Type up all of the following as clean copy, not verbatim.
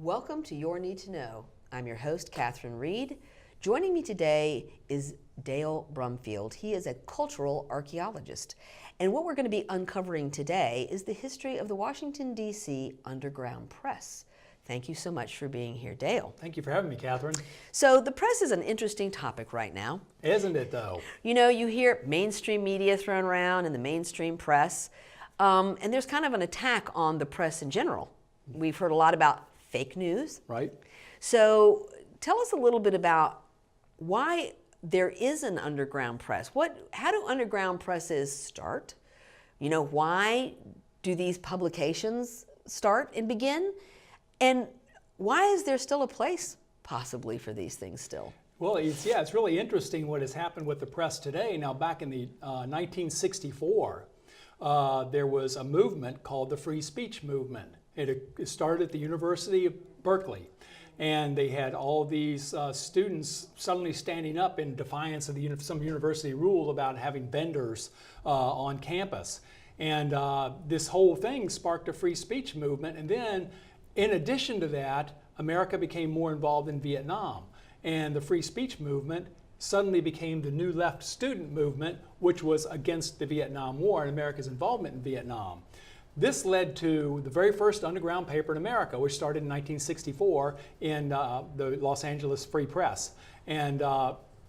Welcome to Your Need to Know. I'm your host, Catherine Reed. Joining me today is Dale Brumfield. He is a cultural archaeologist. And what we're going to be uncovering today is the history of the Washington, D.C. Underground Press. Thank you so much for being here, Dale. Thank you for having me, Catherine. So the press is an interesting topic right now. Isn't it, though? You know, you hear mainstream media thrown around and the mainstream press, and there's kind of an attack on the press in general. We've heard a lot about fake news. Right. So tell us a little bit about why there is an underground press. How do underground presses start? You know, why do these publications start and begin? And why is there still a place possibly for these things still? Well, it's really interesting what has happened with the press today. Now, back in the 1964, there was a movement called the Free Speech Movement. It started at the University of Berkeley, and they had all these students suddenly standing up in defiance of some university rule about having vendors on campus. And this whole thing sparked a free speech movement. And then, in addition to that, America became more involved in Vietnam. And the free speech movement suddenly became the New Left student movement, which was against the Vietnam War and America's involvement in Vietnam. This led to the very first underground paper in America, which started in 1964 in the Los Angeles Free Press. And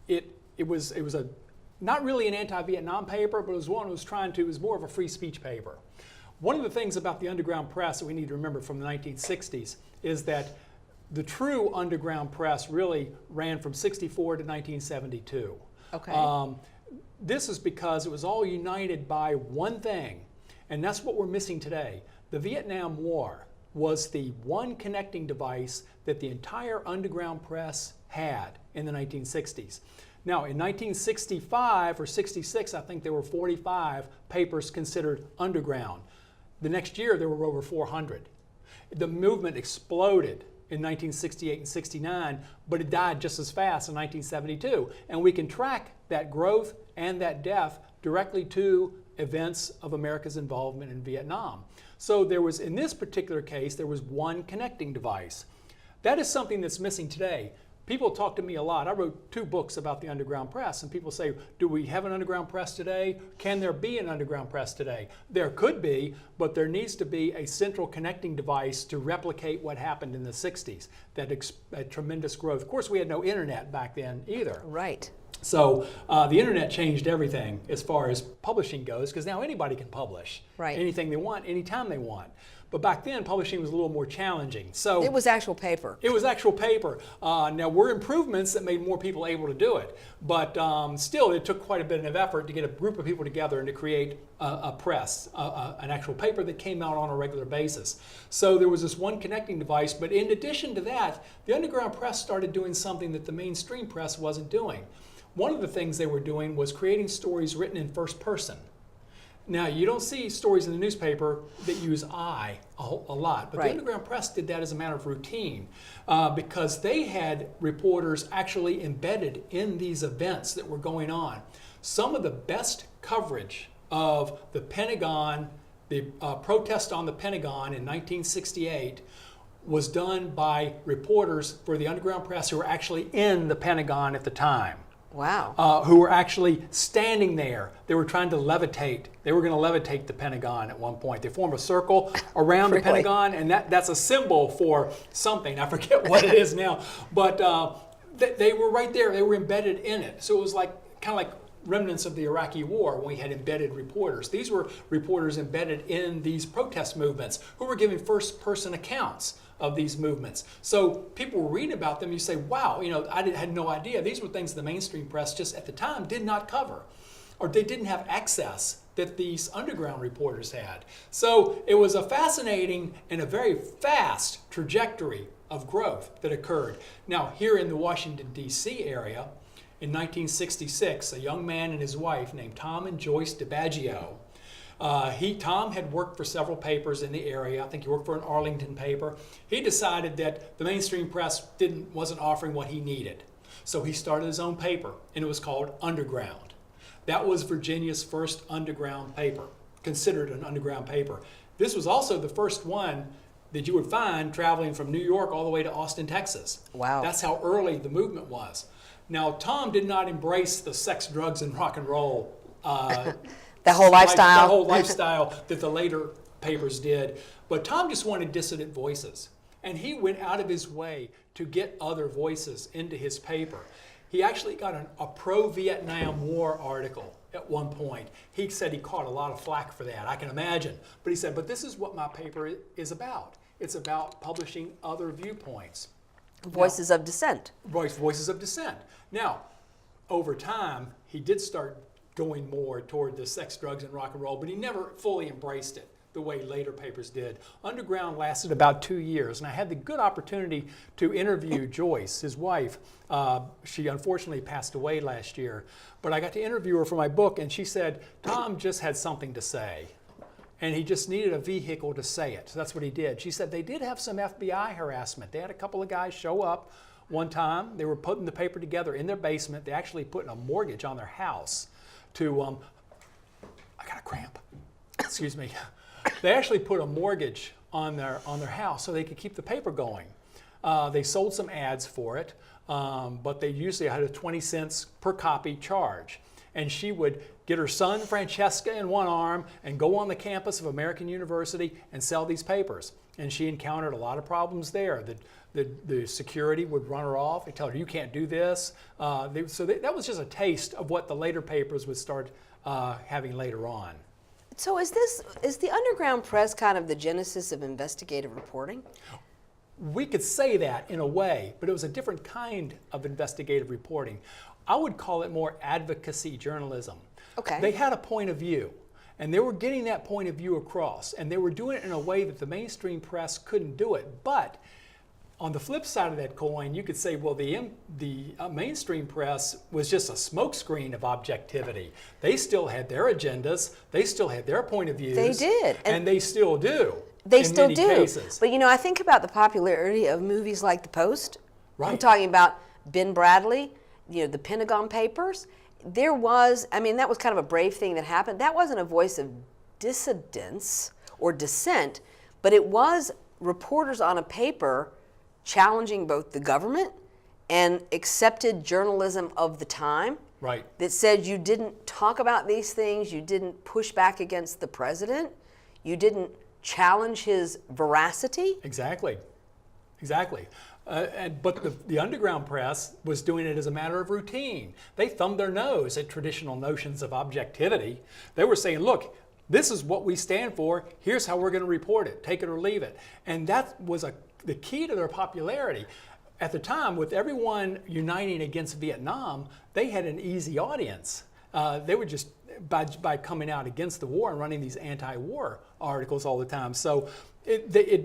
it was not really an anti-Vietnam paper, but it was one it was more of a free speech paper. One of the things about the underground press that we need to remember from the 1960s is that the true underground press really ran from 64 to 1972. Okay. This is because it was all united by one thing, and that's what we're missing today. The Vietnam War was the one connecting device that the entire underground press had in the 1960s. Now, in 1965 or 66, I think there were 45 papers considered underground. The next year, there were over 400. The movement exploded in 1968 and 69, but it died just as fast in 1972. And we can track that growth and that death directly to events of America's involvement in Vietnam. So there was, in this particular case, there was one connecting device. That is something that's missing today. People talk to me a lot. I wrote 2 books about the underground press, and people say, do we have an underground press today? Can there be an underground press today? There could be, but there needs to be a central connecting device to replicate what happened in the 60s, that tremendous growth. Of course, we had no internet back then either. Right. So the internet changed everything as far as publishing goes, because now anybody can publish anything they want, anytime they want. But back then, publishing was a little more challenging. So it was actual paper. It was actual paper. Now, were improvements that made more people able to do it. But still, it took quite a bit of effort to get a group of people together and to create a press, an actual paper that came out on a regular basis. So there was this one connecting device. But in addition to that, the underground press started doing something that the mainstream press wasn't doing. One of the things they were doing was creating stories written in first person. Now, you don't see stories in the newspaper that use I a lot, but the underground press did that as a matter of routine because they had reporters actually embedded in these events that were going on. Some of the best coverage of the Pentagon, the protest on the Pentagon in 1968, was done by reporters for the underground press who were actually in the Pentagon at the time. Wow. Who were actually standing there. They were trying to levitate. They were going to levitate the Pentagon at one point. They formed a circle around the Pentagon, and that's a symbol for something. I forget what it is now. But they were right there. They were embedded in it. So it was kind of like remnants of the Iraqi War when we had embedded reporters. These were reporters embedded in these protest movements who were giving first-person accounts of these movements. So people were reading about them, you say, wow, I had no idea. These were things the mainstream press just at the time did not cover, or they didn't have access that these underground reporters had. So it was a fascinating and a very fast trajectory of growth that occurred. Now, here in the Washington, D.C. area, in 1966, a young man and his wife named Tom and Joyce DiBaggio, Tom had worked for several papers in the area. I think he worked for an Arlington paper. He decided that the mainstream press wasn't offering what he needed. So he started his own paper, and it was called Underground. That was Virginia's first underground paper, considered an underground paper. This was also the first one that you would find traveling from New York all the way to Austin, Texas. Wow. That's how early the movement was. Now, Tom did not embrace the sex, drugs, and rock and roll That whole lifestyle. that whole lifestyle that the later papers did. But Tom just wanted dissident voices. And he went out of his way to get other voices into his paper. He actually got a pro-Vietnam War article at one point. He said he caught a lot of flack for that, I can imagine. But he said, but this is what my paper is about. It's about publishing other viewpoints. Voices of dissent. Voices of dissent. Now, over time, he did start going more toward the sex, drugs, and rock and roll, but he never fully embraced it the way later papers did. Underground lasted about 2 years, and I had the good opportunity to interview Joyce, his wife. She unfortunately passed away last year, but I got to interview her for my book, and she said, Tom just had something to say, and he just needed a vehicle to say it. So that's what he did. She said they did have some FBI harassment. They had a couple of guys show up one time. They were putting the paper together in their basement. They actually put a mortgage on their house to, I got a cramp, excuse me. They actually put a mortgage on their house so they could keep the paper going. They sold some ads for it, but they usually had a 20 cents per copy charge. And she would get her son, Francesca, in one arm and go on the campus of American University and sell these papers. And she encountered a lot of problems there. The security would run her off. They tell her, you can't do this. That was just a taste of what the later papers would start having later on. So is the underground press kind of the genesis of investigative reporting? We could say that in a way, but it was a different kind of investigative reporting. I would call it more advocacy journalism. Okay. They had a point of view, and they were getting that point of view across, and they were doing it in a way that the mainstream press couldn't do it. But on the flip side of that coin, you could say, well, the mainstream press was just a smokescreen of objectivity. They still had their agendas. They still had their point of views. They did. And they still do. They in still many do. Cases. But, I think about the popularity of movies like The Post. Right. I'm talking about Ben Bradley, the Pentagon Papers. There was, that was kind of a brave thing that happened. That wasn't a voice of dissidence or dissent, but it was reporters on a paper challenging both the government and accepted journalism of the time. Right. That said you didn't talk about these things, you didn't push back against the president, you didn't challenge his veracity. Exactly. But the underground press was doing it as a matter of routine. They thumbed their nose at traditional notions of objectivity. They were saying, look, this is what we stand for. Here's how we're going to report it. Take it or leave it. And that was the key to their popularity. At the time, with everyone uniting against Vietnam, they had an easy audience. They were just, by coming out against the war and running these anti-war articles all the time. So they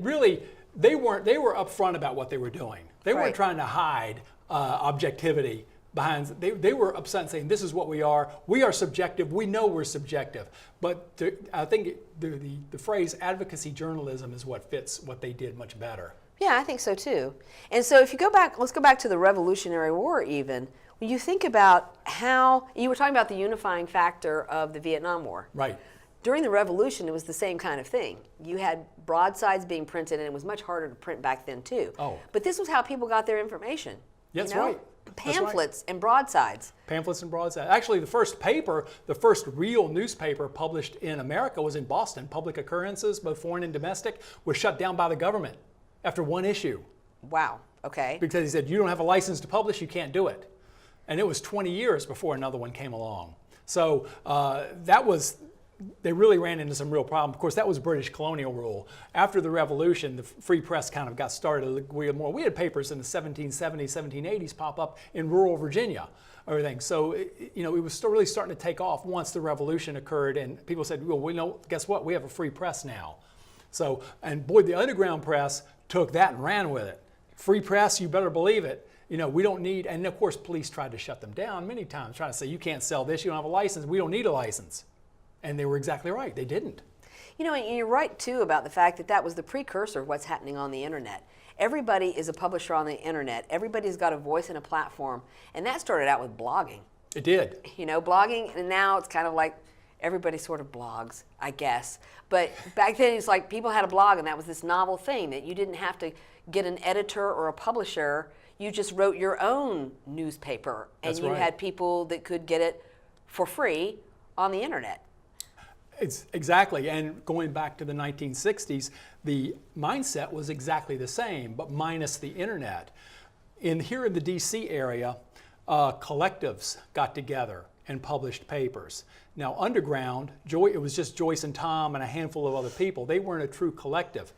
were upfront about what they were doing. They weren't trying to hide objectivity behind. They were upset and saying, this is what we are. We are subjective. We know we're subjective. But I think the phrase advocacy journalism is what fits what they did much better. Yeah, I think so too. And so if you go back, let's go back to the Revolutionary War even. When you think about how, you were talking about the unifying factor of the Vietnam War. Right. During the Revolution, it was the same kind of thing. You had broadsides being printed, and it was much harder to print back then too. Oh. But this was how people got their information. That's right. Pamphlets and broadsides. Pamphlets and broadsides. Actually, the first real newspaper published in America was in Boston. Public Occurrences, both foreign and domestic, was shut down by the government after one issue. Wow, okay. Because he said, you don't have a license to publish, you can't do it. And it was 20 years before another one came along. So they really ran into some real problems. Of course, that was British colonial rule. After the Revolution, the free press kind of got started. We had papers in the 1770s, 1780s pop up in rural Virginia, everything. So, it was still really starting to take off once the Revolution occurred, and people said, well, guess what? We have a free press now. So, and boy, the underground press took that and ran with it. Free press, you better believe it. We don't need, and of course, police tried to shut them down many times, trying to say, you can't sell this, you don't have a license, we don't need a license. And they were exactly right, they didn't. And you're right, too, about the fact that was the precursor of what's happening on the internet. Everybody is a publisher on the internet. Everybody's got a voice and a platform. And that started out with blogging. It did. Blogging, and now it's kind of like everybody sort of blogs, I guess. But back then, it's like people had a blog, and that was this novel thing that you didn't have to get an editor or a publisher. You just wrote your own newspaper, and That's you right. had people that could get it for free on the internet. It's exactly, and going back to the 1960s, the mindset was exactly the same, but minus the internet. Here in the DC area, collectives got together and published papers. Now underground, it was just Joyce and Tom and a handful of other people. They weren't a true collective.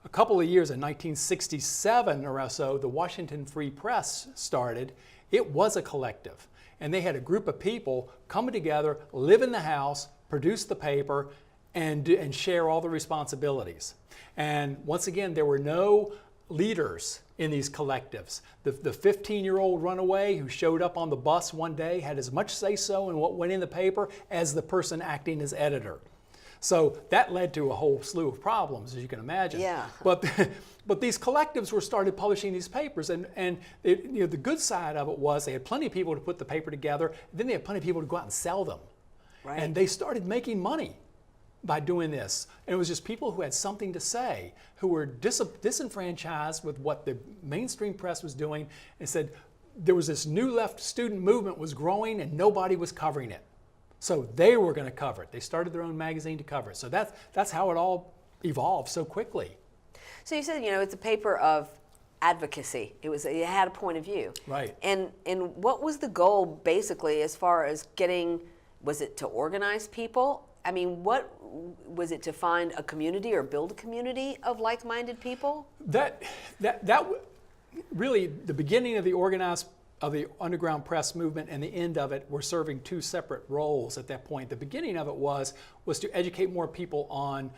A couple of years in 1967 or so, the Washington Free Press started. It was a collective, and they had a group of people coming together, live in the house, produce the paper, and share all the responsibilities. And once again, there were no leaders in these collectives. The 15-year-old runaway who showed up on the bus one day had as much say-so in what went in the paper as the person acting as editor. So that led to a whole slew of problems, as you can imagine. Yeah. But these collectives were started publishing these papers, and the good side of it was they had plenty of people to put the paper together, and then they had plenty of people to go out and sell them. Right. And they started making money by doing this. And it was just people who had something to say, who were disenfranchised with what the mainstream press was doing, and said there was this new left student movement was growing and nobody was covering it. So they were going to cover it. They started their own magazine to cover it. So that's how it all evolved so quickly. So you said, it's a paper of advocacy. It had a point of view. Right. And what was the goal basically as far as was it to organize people? I mean, what was it, to find a community or build a community of like-minded people? That really, the beginning of the underground press movement and the end of it were serving two separate roles at that point. The beginning of it was to educate more people on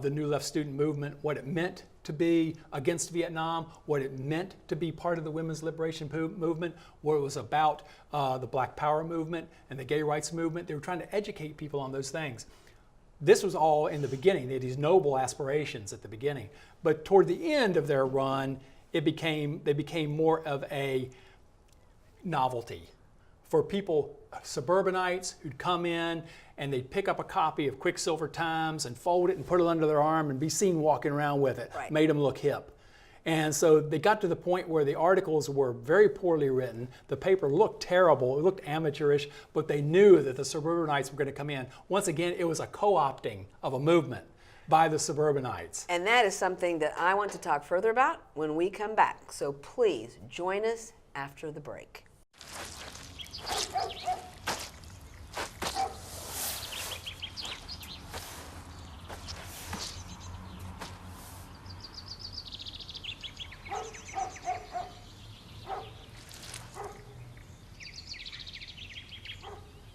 the New Left student movement, what it meant to be against Vietnam, what it meant to be part of the women's liberation movement, what it was about the Black Power movement and the gay rights movement. They were trying to educate people on those things. This was all in the beginning. They had these noble aspirations at the beginning. But toward the end of their run, they became more of a novelty for people, suburbanites who'd come in and they'd pick up a copy of Quicksilver Times and fold it and put it under their arm and be seen walking around with it. Right. Made them look hip. And so they got to the point where the articles were very poorly written. The paper looked terrible. It looked amateurish, but they knew that the suburbanites were going to come in. Once again, it was a co-opting of a movement by the suburbanites. And that is something that I want to talk further about when we come back. So please join us after the break.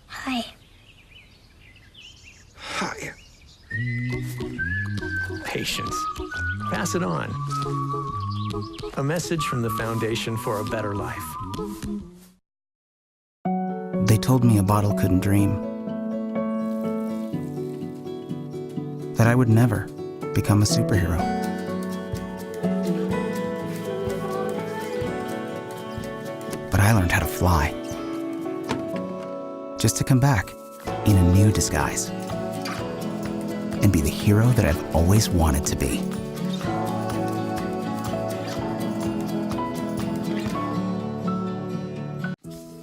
Hi. Hi. Patience. Pass it on. A message from the Foundation for a Better Life. They told me a bottle couldn't dream. That I would never become a superhero. But I learned how to fly. Just to come back in a new disguise and be the hero that I've always wanted to be.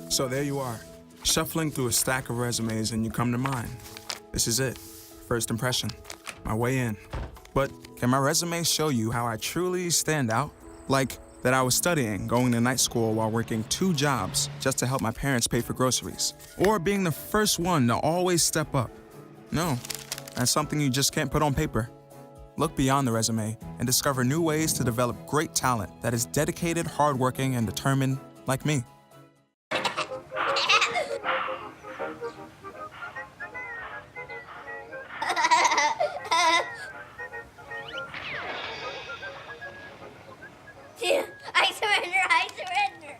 So there you are, shuffling through a stack of resumes and you come to mine. This is it, first impression, my way in. But can my resume show you how I truly stand out? Like that I was studying, going to night school while working 2 jobs just to help my parents pay for groceries. Or being the first one to always step up. No, that's something you just can't put on paper. Look beyond the resume and discover new ways to develop great talent that is dedicated, hardworking, and determined like me. I surrender, I surrender.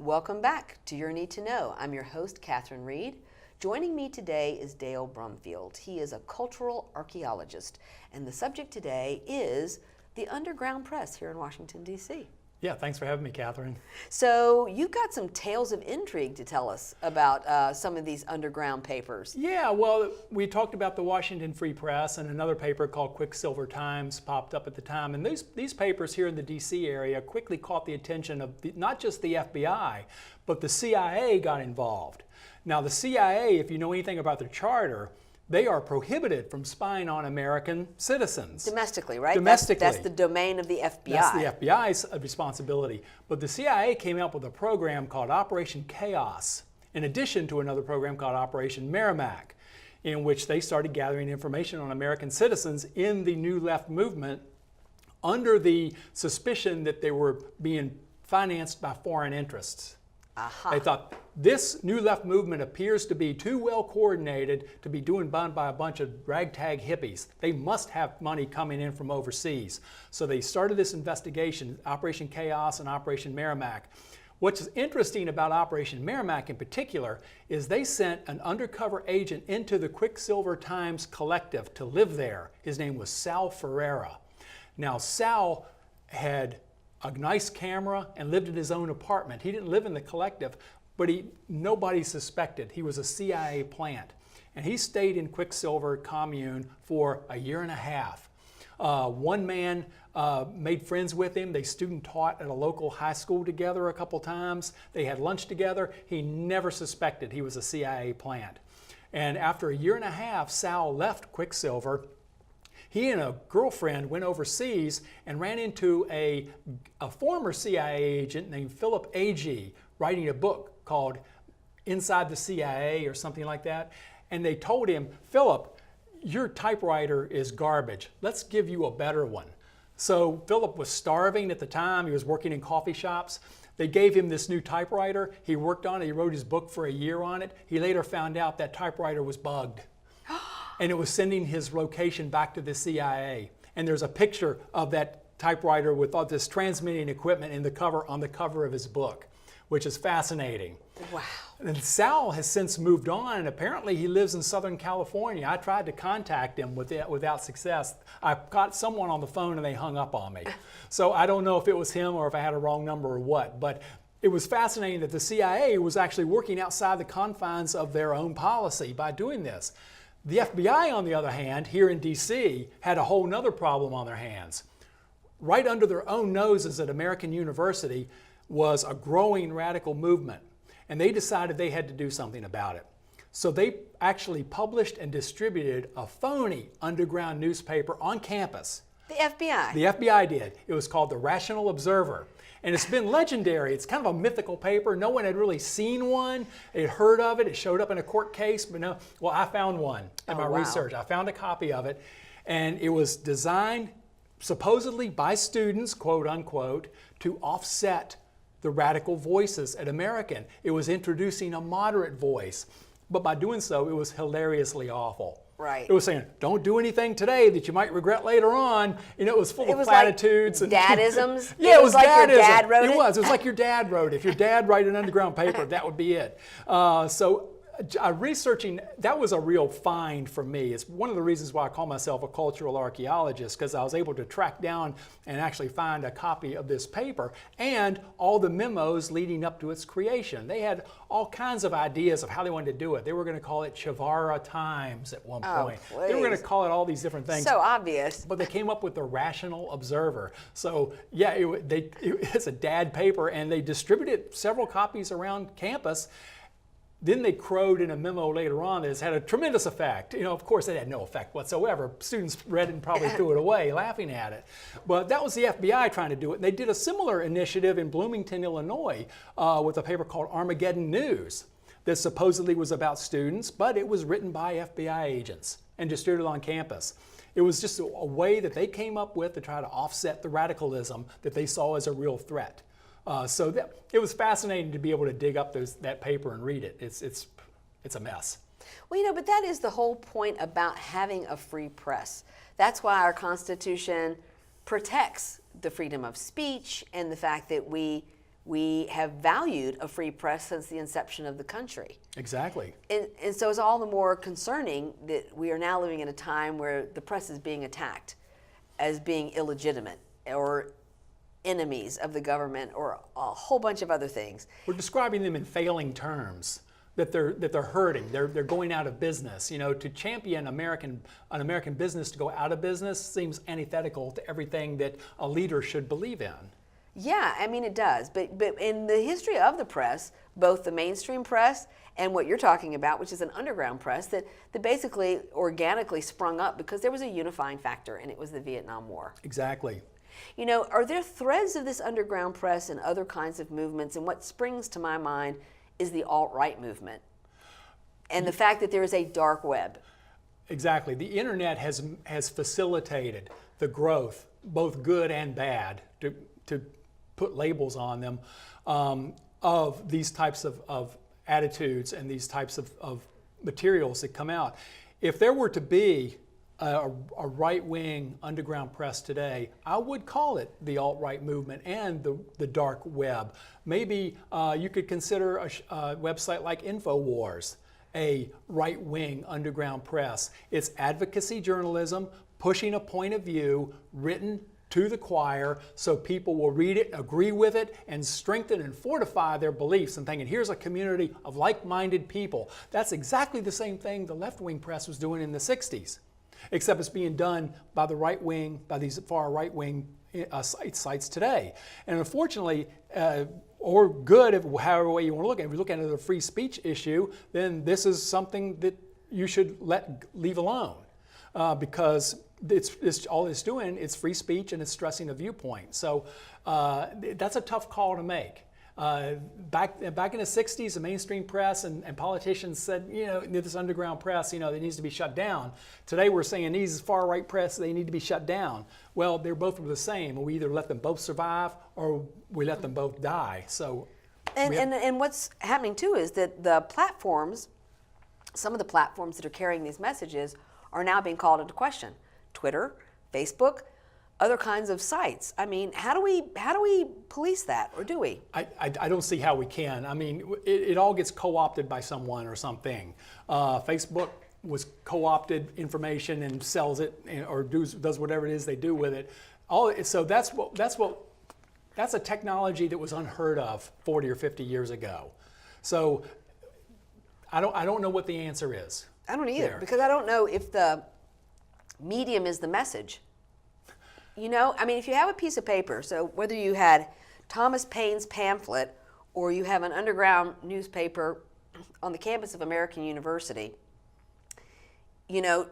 Welcome back to Your Need to Know. I'm your host, Catherine Reed. Joining me today is Dale Brumfield. He is a cultural archaeologist, and the subject today is the underground press here in Washington, D.C. Yeah, thanks for having me, Catherine. So you've got some tales of intrigue to tell us about some of these underground papers. Yeah, well, we talked about the Washington Free Press, and another paper called Quicksilver Times popped up at the time. And these papers here in the D.C. area quickly caught the attention of not just the FBI, but the CIA got involved. Now, the CIA, if you know anything about their charter, they are prohibited from spying on American citizens. Domestically, right? Domestically. That's the domain of the FBI. That's the FBI's responsibility. But the CIA came up with a program called Operation Chaos, in addition to another program called Operation Merrimack, in which they started gathering information on American citizens in the New Left movement under the suspicion that they were being financed by foreign interests. They thought, this New Left movement appears to be too well coordinated to be done by a bunch of ragtag hippies. They must have money coming in from overseas. So they started this investigation, Operation Chaos and Operation Merrimack. What's interesting about Operation Merrimack in particular is they sent an undercover agent into the Quicksilver Times collective to live there. His name was Sal Ferreira. Now, Sal had a nice camera and lived in his own apartment. He didn't live in the collective, but nobody suspected. He was a CIA plant. And he stayed in Quicksilver Commune for a year and a half. One man made friends with him. They student taught at a local high school together a couple times. They had lunch together. He never suspected he was a CIA plant. And after a year and a half, Sal left Quicksilver. He and a girlfriend went overseas and ran into a former CIA agent named Philip Agee writing a book called Inside the CIA or something like that. And they told him, Philip, your typewriter is garbage. Let's give you a better one. So Philip was starving at the time. He was working in coffee shops. They gave him this new typewriter. He worked on it. He wrote his book for a year on it. He later found out that typewriter was bugged. And it was sending his location back to the CIA. And there's a picture of that typewriter with all this transmitting equipment on the cover of his book, which is fascinating. Wow. And Sal has since moved on, and apparently he lives in Southern California. I tried to contact him without success. I got someone on the phone and they hung up on me. So I don't know if it was him or if I had a wrong number or what, but it was fascinating that the CIA was actually working outside the confines of their own policy by doing this. The FBI, on the other hand, here in D.C., had a whole nother problem on their hands. Right under their own noses at American University was a growing radical movement, and they decided they had to do something about it. So they actually published and distributed a phony underground newspaper on campus. The FBI? The FBI did. It was called the Rational Observer. And it's been legendary. It's kind of a mythical paper. No one had really seen one. They had heard of it. It showed up in a court case, but no. Well, I found one in my research. I found a copy of it, and it was designed supposedly by students, quote unquote, to offset the radical voices at American. It was introducing a moderate voice, but by doing so, it was hilariously awful. Right. It was saying, don't do anything today that you might regret later on. You know, it was full of platitudes. Like dadisms? Yeah, it was like dadism. Your dad wrote it? It was like your dad wrote it. If your dad wrote an underground paper, that would be it. So researching, that was a real find for me. It's one of the reasons why I call myself a cultural archaeologist, because I was able to track down and actually find a copy of this paper and all the memos leading up to its creation. They had all kinds of ideas of how they wanted to do it. They were going to call it Chivara Times at one point. Please. They were going to call it all these different things. So obvious. But they came up with the Rational Observer. So yeah, it's a dad paper, and they distributed several copies around campus. Then they crowed in a memo later on that it's had a tremendous effect. You know, of course, it had no effect whatsoever. Students read it and probably threw it away, laughing at it. But that was the FBI trying to do it. And they did a similar initiative in Bloomington, Illinois, with a paper called Armageddon News that supposedly was about students, but it was written by FBI agents and distributed on campus. It was just a way that they came up with to try to offset the radicalism that they saw as a real threat. So it was fascinating to be able to dig up that paper and read it. It's a mess. Well, you know, but that is the whole point about having a free press. That's why our Constitution protects the freedom of speech and the fact that we we have valued a free press since the inception of the country. Exactly. And so it's all the more concerning that we are now living in a time where the press is being attacked as being illegitimate or enemies of the government or a whole bunch of other things. We're describing them in failing terms, that they're hurting, they're going out of business. You know, to champion an American business to go out of business seems antithetical to everything that a leader should believe in. Yeah, I mean it does, but in the history of the press, both the mainstream press and what you're talking about, which is an underground press that basically organically sprung up because there was a unifying factor, and it was the Vietnam War. Exactly. You know, are there threads of this underground press and other kinds of movements? And what springs to my mind is the alt-right movement and the fact that there is a dark web. Exactly. The internet has facilitated the growth, both good and bad, to put labels on them, of these types of attitudes and these types of materials that come out. If there were to be a right-wing underground press today, I would call it the alt-right movement and the dark web. Maybe you could consider a website like InfoWars a right-wing underground press. It's advocacy journalism, pushing a point of view, written to the choir so people will read it, agree with it, and strengthen and fortify their beliefs and thinking, here's a community of like-minded people. That's exactly the same thing the left-wing press was doing in the 60s, except it's being done by the right wing, by these far right-wing sites today. And unfortunately, or good, however way you want to look at it, if you look at it as a free speech issue, then this is something that you should leave alone, because it's all it's doing, it's free speech and it's stressing a viewpoint. So that's a tough call to make. Back in the 60s, the mainstream press and politicians said, you know, this underground press, you know, it needs to be shut down. Today we're saying these far right press, they need to be shut down. Well, they're both the same. We either let them both survive or we let them both die. So, and what's happening too is that the platforms, some of the platforms that are carrying these messages, are now being called into question. Twitter, Facebook, other kinds of sites. I mean, how do we police that, or do we? I don't see how we can. I mean, it all gets co-opted by someone or something. Facebook was co-opted information and sells it, or does whatever it is they do with it. So that's a technology that was unheard of 40 or 50 years ago. So I don't know what the answer is. I don't either, because I don't know if the medium is the message. You know, I mean, if you have a piece of paper, so whether you had Thomas Paine's pamphlet or you have an underground newspaper on the campus of American University, you know,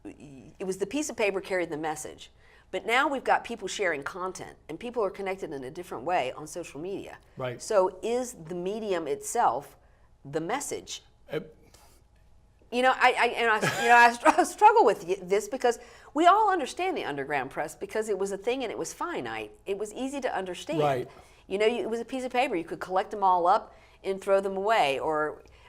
it was the piece of paper carried the message. But now we've got people sharing content, and people are connected in a different way on social media. Right. So is the medium itself the message? I struggle with this because we all understand the underground press because it was a thing and it was finite. It was easy to understand. Right. You know, it was a piece of paper. You could collect them all up and throw them away,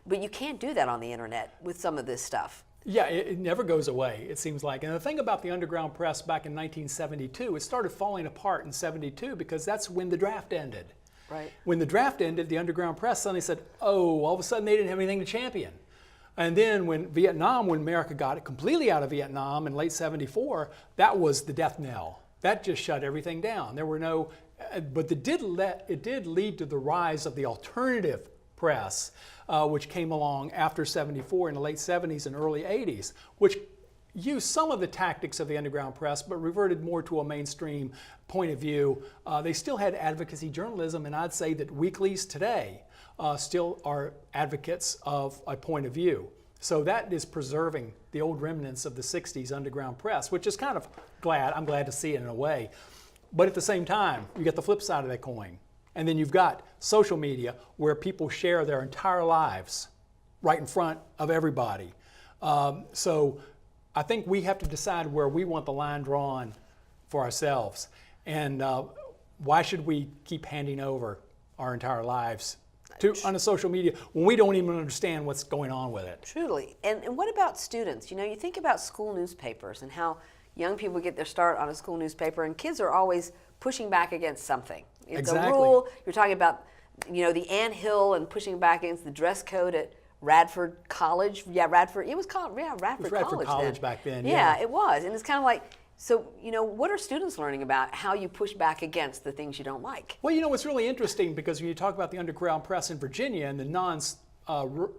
but you can't do that on the internet with some of this stuff. Yeah, it never goes away, it seems like. And the thing about the underground press back in 1972, it started falling apart in 72 because that's when the draft ended. Right. When the draft ended, the underground press suddenly said, oh, all of a sudden they didn't have anything to champion. And then when America got it completely out of Vietnam in late 74, that was the death knell. That just shut everything down. There were no, but it did lead to the rise of the alternative press, which came along after 74 in the late 70s and early 80s, which used some of the tactics of the underground press, but reverted more to a mainstream point of view. They still had advocacy journalism, and I'd say that weeklies today still are advocates of a point of view. So that is preserving the old remnants of the 60s underground press, which is kind of I'm glad to see it in a way. But at the same time, you get the flip side of that coin. And then you've got social media where people share their entire lives right in front of everybody. So I think we have to decide where we want the line drawn for ourselves. And why should we keep handing over our entire lives on a social media when we don't even understand what's going on with it? Truly. And what about students? You know, you think about school newspapers and how young people get their start on a school newspaper, and kids are always pushing back against something. It's Exactly. a rule. You're talking about, the anthill and pushing back against the dress code at Radford College. Yeah, Radford. It was called Radford Radford College then. back then, Yeah, yeah. it was, and it's kind of like. So, what are students learning about how you push back against the things you don't like? Well, it's really interesting because when you talk about the underground press in Virginia and the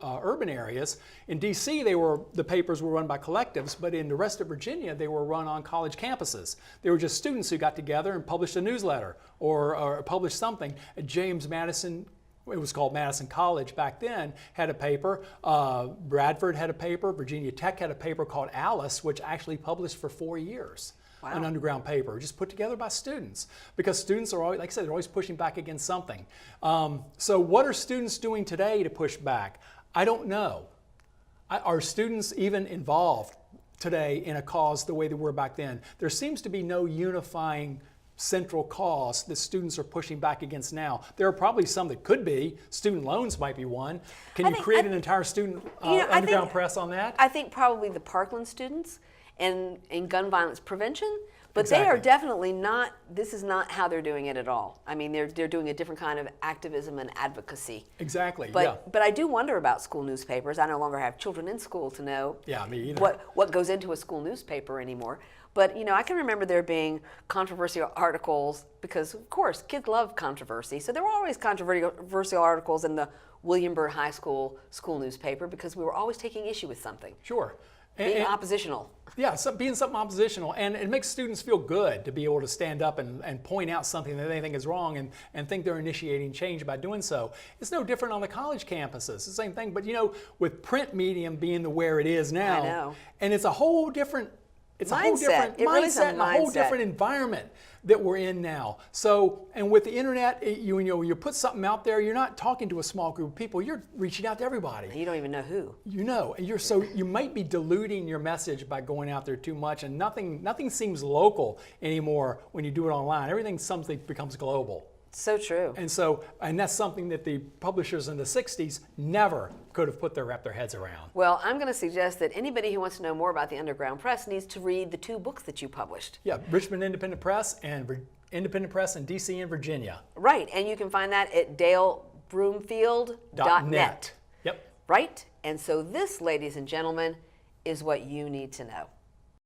urban areas, in D.C. the papers were run by collectives, but in the rest of Virginia they were run on college campuses. They were just students who got together and published a newsletter or published something. James Madison, it was called Madison College back then, had a paper. Bradford had a paper. Virginia Tech had a paper called Alice, which actually published for 4 years. Wow. An underground paper, just put together by students, because students are always, like I said, they're always pushing back against something. So what are students doing today to push back? I don't know. Are students even involved today in a cause the way they were back then? There seems to be no unifying central cause that students are pushing back against now. There are probably some that could be. Student loans might be one. Can you create an entire student underground press on that? I think probably the Parkland students and in gun violence prevention, but they are Exactly. definitely not, this is not how they're doing it at all. I mean, they're doing a different kind of activism and advocacy. Exactly, But, yeah. but I do wonder about school newspapers. I no longer have children in school to know Yeah, me either. what goes into a school newspaper anymore. But, I can remember there being controversial articles because, of course, kids love controversy. So there were always controversial articles in the William Byrd High School newspaper because we were always taking issue with something. Sure. Being oppositional. Yeah, being something oppositional, and it makes students feel good to be able to stand up and point out something that they think is wrong and think they're initiating change by doing so. It's no different on the college campuses. It's the same thing, but with print medium being where it is now, I know. And it's a whole different It mindset really is a and a whole mindset. different environment that we're in now. So, and with the internet, you put something out there, you're not talking to a small group of people, you're reaching out to everybody. You don't even know who. And so you might be diluting your message by going out there too much, and nothing seems local anymore when you do it online. Everything something becomes global. So true. And that's something that the publishers in the 60s never could have wrapped their heads around. Well, I'm going to suggest that anybody who wants to know more about the underground press needs to read the 2 books that you published. Yeah, Richmond Independent Press and Independent Press in DC and Virginia. Right, and you can find that at dalebrumfield.net. Yep. Right? And so this, ladies and gentlemen, is what you need to know.